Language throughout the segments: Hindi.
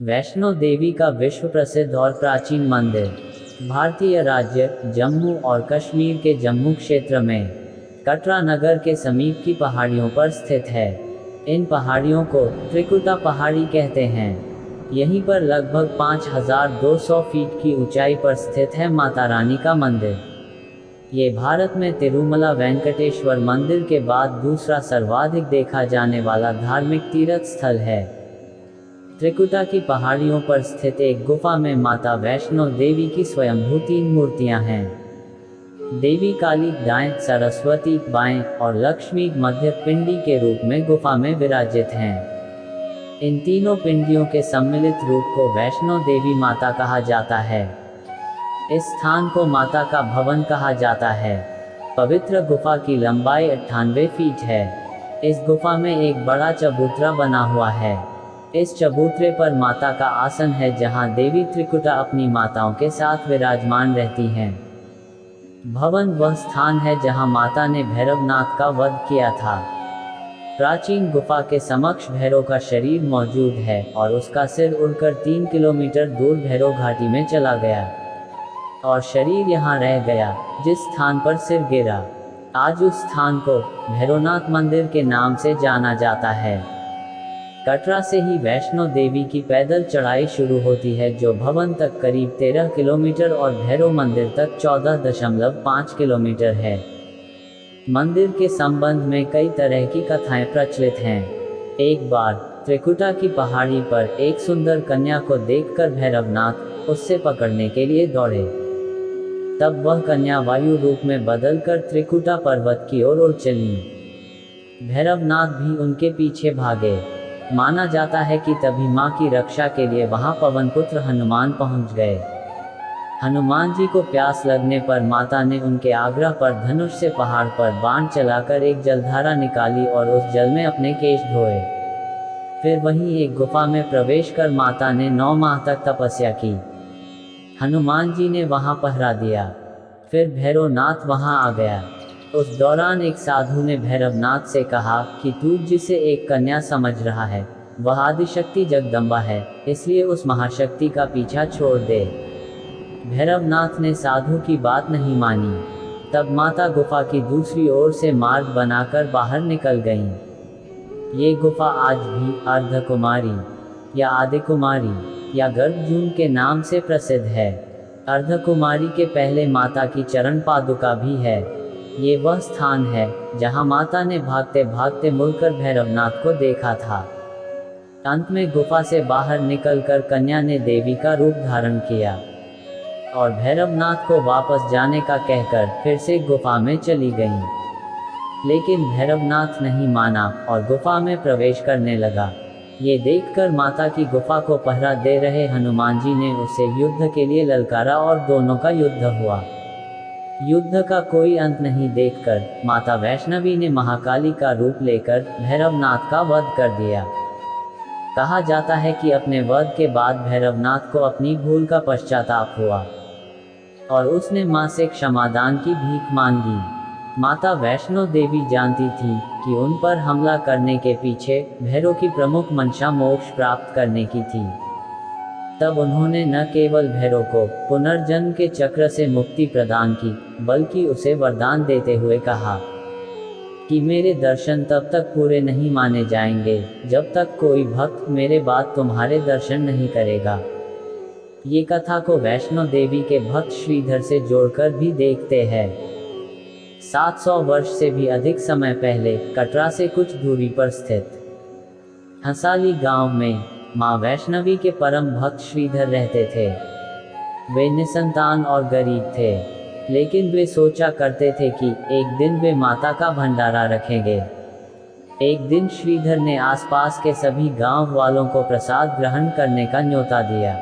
वैष्णो देवी का विश्व प्रसिद्ध और प्राचीन मंदिर भारतीय राज्य जम्मू और कश्मीर के जम्मू क्षेत्र में कटरा नगर के समीप की पहाड़ियों पर स्थित है। इन पहाड़ियों को त्रिकुटा पहाड़ी कहते हैं। यहीं पर लगभग 5200 फीट की ऊंचाई पर स्थित है माता रानी का मंदिर। ये भारत में तिरुमला वेंकटेश्वर मंदिर के बाद दूसरा सर्वाधिक देखा जाने वाला धार्मिक तीर्थ स्थल है। त्रिकुटा की पहाड़ियों पर स्थित एक गुफा में माता वैष्णो देवी की स्वयंभू 3 मूर्तियां हैं। देवी काली दाएं, सरस्वती बाएं और लक्ष्मी मध्य पिंडी के रूप में गुफा में विराजित हैं। इन तीनों पिंडियों के सम्मिलित रूप को वैष्णो देवी माता कहा जाता है। इस स्थान को माता का भवन कहा जाता है। पवित्र गुफा की लंबाई 98 फीट है। इस गुफा में एक बड़ा चबूतरा बना हुआ है। इस चबूतरे पर माता का आसन है, जहां देवी त्रिकुटा अपनी माताओं के साथ विराजमान रहती हैं। भवन वह स्थान है जहां माता ने भैरवनाथ का वध किया था। प्राचीन गुफा के समक्ष भैरव का शरीर मौजूद है और उसका सिर उड़कर 3 किलोमीटर दूर भैरव घाटी में चला गया और शरीर यहां रह गया जिस स्थान पर सिर गिरा। आज उस स्थान को भैरवनाथ मंदिर के नाम से जाना जाता है। कटरा से ही वैष्णो देवी की पैदल चढ़ाई शुरू होती है, जो भवन तक करीब 13 किलोमीटर और भैरव मंदिर तक 14.5 किलोमीटर है। मंदिर के संबंध में कई तरह की कथाएं प्रचलित हैं। एक बार त्रिकुटा की पहाड़ी पर एक सुंदर कन्या को देखकर भैरवनाथ उससे पकड़ने के लिए दौड़े। तब वह कन्या वायु रूप में बदलकर त्रिकुटा पर्वत की ओर उड़ चली। भैरवनाथ भी उनके पीछे भागे। माना जाता है कि तभी मां की रक्षा के लिए वहां पवन पुत्र हनुमान पहुंच गए। हनुमान जी को प्यास लगने पर माता ने उनके आग्रह पर धनुष से पहाड़ पर बाण चलाकर एक जलधारा निकाली और उस जल में अपने केश धोए। फिर वहीं एक गुफा में प्रवेश कर माता ने 9 माह तक तपस्या की। हनुमान जी ने वहां पहरा दिया। फिर भैरवनाथ वहां आ गया। उस दौरान एक साधु ने भैरवनाथ से कहा कि तू जिसे एक कन्या समझ रहा है वह आदिशक्ति जगदम्बा है, इसलिए उस महाशक्ति का पीछा छोड़ दे। भैरवनाथ ने साधु की बात नहीं मानी। तब माता गुफा की दूसरी ओर से मार्ग बनाकर बाहर निकल गईं। ये गुफा आज भी अर्धकुमारी या आदिकुमारी या गर्भजून के नाम से प्रसिद्ध है। अर्धकुमारी के पहले माता की चरण पादुका भी है। ये वह स्थान है जहां माता ने भागते भागते मुड़कर भैरवनाथ को देखा था। अंत में गुफा से बाहर निकलकर कन्या ने देवी का रूप धारण किया और भैरवनाथ को वापस जाने का कहकर फिर से गुफा में चली गईं। लेकिन भैरवनाथ नहीं माना और गुफा में प्रवेश करने लगा। ये देखकर माता की गुफा को पहरा दे रहे हनुमान जी ने उसे युद्ध के लिए ललकारा और दोनों का युद्ध हुआ। युद्ध का कोई अंत नहीं देखकर माता वैष्णवी ने महाकाली का रूप लेकर भैरवनाथ का वध कर दिया। कहा जाता है कि अपने वध के बाद भैरवनाथ को अपनी भूल का पश्चाताप हुआ और उसने मां से क्षमादान की भीख मांगी। माता वैष्णो देवी जानती थी कि उन पर हमला करने के पीछे भैरव की प्रमुख मंशा मोक्ष प्राप्त करने की थी। तब उन्होंने न केवल भैरव को पुनर्जन्म के चक्र से मुक्ति प्रदान की, बल्कि उसे वरदान देते हुए कहा कि मेरे दर्शन तब तक पूरे नहीं माने जाएंगे जब तक कोई भक्त मेरे बाद तुम्हारे दर्शन नहीं करेगा। ये कथा को वैष्णो देवी के भक्त श्रीधर से जोड़कर भी देखते हैं। 700 वर्ष से भी अधिक समय पहले कटरा से कुछ दूरी पर स्थित हंसाली गांव में मां वैष्णवी के परम भक्त श्रीधर रहते थे। वे निसंतान और गरीब थे, लेकिन वे सोचा करते थे कि एक दिन वे माता का भंडारा रखेंगे। एक दिन श्रीधर ने आसपास के सभी गांव वालों को प्रसाद ग्रहण करने का न्योता दिया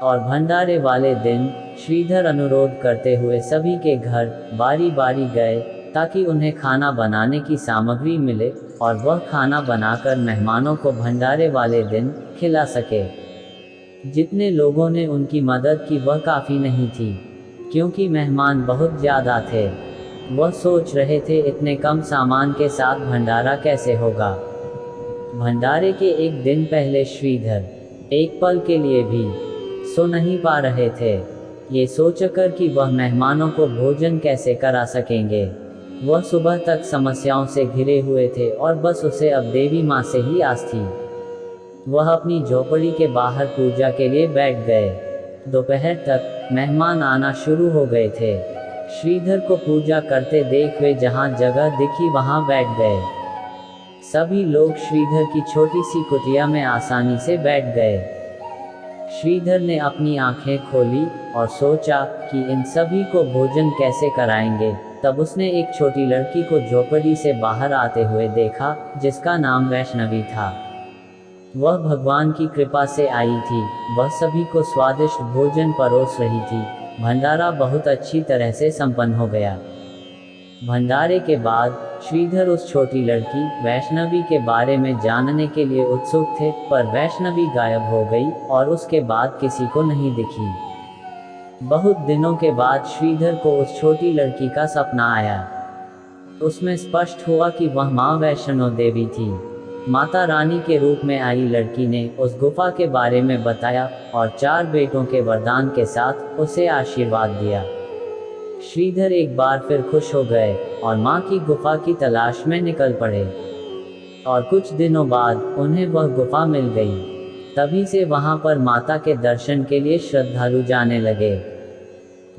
और भंडारे वाले दिन श्रीधर अनुरोध करते हुए सभी के घर बारी बारी गए ताकि उन्हें खाना बनाने की सामग्री मिले और वह खाना बनाकर मेहमानों को भंडारे वाले दिन खिला सके। जितने लोगों ने उनकी मदद की वह काफ़ी नहीं थी, क्योंकि मेहमान बहुत ज़्यादा थे। वह सोच रहे थे इतने कम सामान के साथ भंडारा कैसे होगा। भंडारे के एक दिन पहले श्रीधर एक पल के लिए भी सो नहीं पा रहे थे, ये सोचकर कि वह मेहमानों को भोजन कैसे करा सकेंगे। वह सुबह तक समस्याओं से घिरे हुए थे और बस उसे अब देवी माँ से ही आस थी। वह अपनी झोपड़ी के बाहर पूजा के लिए बैठ गए। दोपहर तक मेहमान आना शुरू हो गए थे। श्रीधर को पूजा करते देख वे जहाँ जगह दिखी वहाँ बैठ गए। सभी लोग श्रीधर की छोटी सी कुटिया में आसानी से बैठ गए। श्रीधर ने अपनी आंखें खोली और सोचा कि इन सभी को भोजन कैसे कराएंगे। तब उसने एक छोटी लड़की को झोपड़ी से बाहर आते हुए देखा, जिसका नाम वैष्णवी था। वह भगवान की कृपा से आई थी। वह सभी को स्वादिष्ट भोजन परोस रही थी। भंडारा बहुत अच्छी तरह से संपन्न हो गया। भंडारे के बाद श्रीधर उस छोटी लड़की वैष्णवी के बारे में जानने के लिए उत्सुक थे, पर वैष्णवी गायब हो गई और उसके बाद किसी को नहीं दिखी। बहुत दिनों के बाद श्रीधर को उस छोटी लड़की का सपना आया। उसमें स्पष्ट हुआ कि वह माँ वैष्णो देवी थी। माता रानी के रूप में आई लड़की ने उस गुफा के बारे में बताया और 4 बेटों के वरदान के साथ उसे आशीर्वाद दिया। श्रीधर एक बार फिर खुश हो गए और माँ की गुफा की तलाश में निकल पड़े। और कुछ दिनों बाद उन्हें वह गुफा मिल गई। तभी से वहाँ पर माता के दर्शन के लिए श्रद्धालु जाने लगे।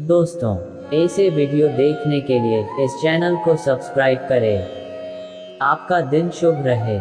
दोस्तों, ऐसे वीडियो देखने के लिए इस चैनल को सब्सक्राइब करें। आपका दिन शुभ रहे।